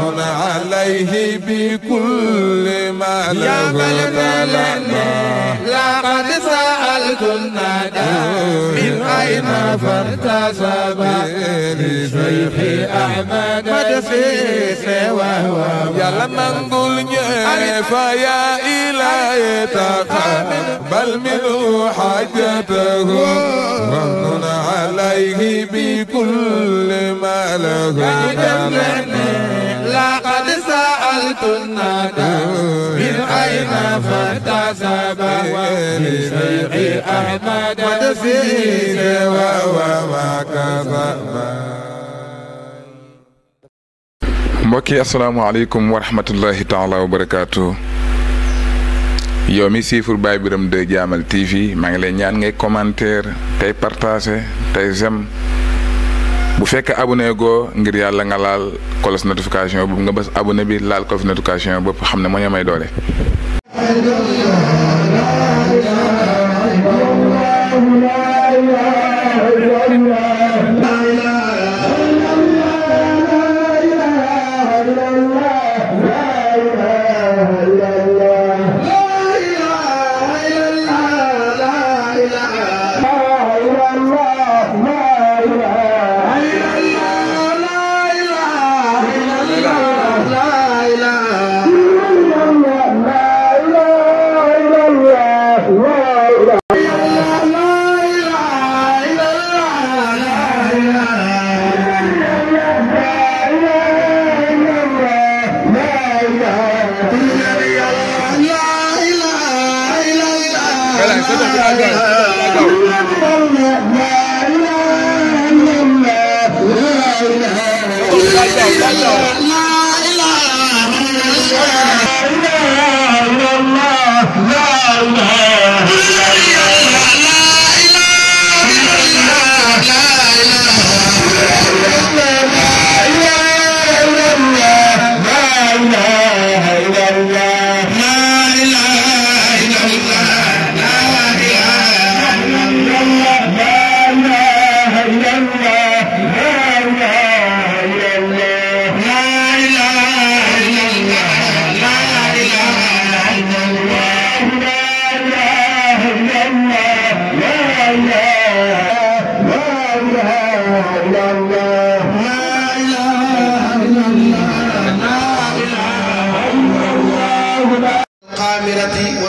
ومن عليه بكل ما له لقد سألت الندى من أين فارتسب لشيخ أحمد مدسيس وهو يلا نقول فيا إلهي تقبل منه حاجته ومن عليه بكل ما له لقد سألت الندى من أين فارتسب لشيخ أحمد مدسيس وهو ما كذب. mbokki asalaamaaleykum wa rahmatullahi taala wa barakaatu. yow mi siifur Baye Birame 2 Jaamal TV maa ngi lay ñaan ngay commentaire tey partager tey j'aime bu fekkee abonné goo ngir yàlla nga laal cloche notification boobu nga bës abonné bi laal cloche notification boobu xam ne moo ñu may doole.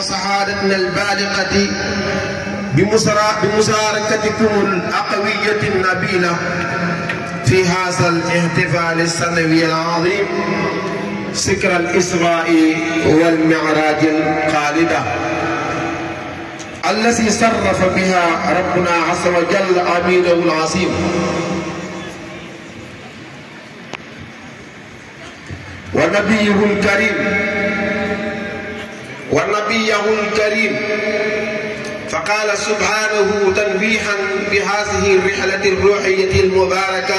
وسعادتنا البالغة بمشاركتكم الأقوية النبيلة في هذا الاحتفال السنوي العظيم ذكرى الإسراء والمعراج الخالدة التي صرف بها ربنا عز وجل أمينه العظيم ونبيه الكريم فقال سبحانه تنبيها بهذه الرحلة الروحية المباركة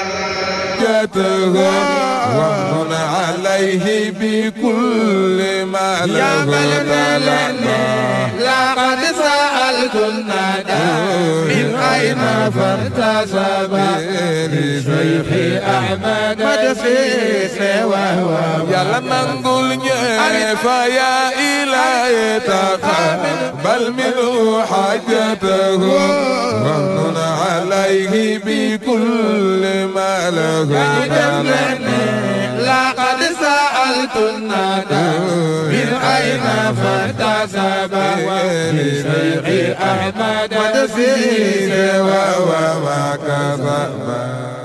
ومن عليه بكل ما له لقد سألت الندى من أين فارتسب لشيخ أحمد مدسيس وهو يلا نقول فيا إلهي تقبل منه حاجته ومن عليه بكل ما له لقد سألت الندى من أين فارتسب لشيخ أحمد مدسيس وهو ما كذب.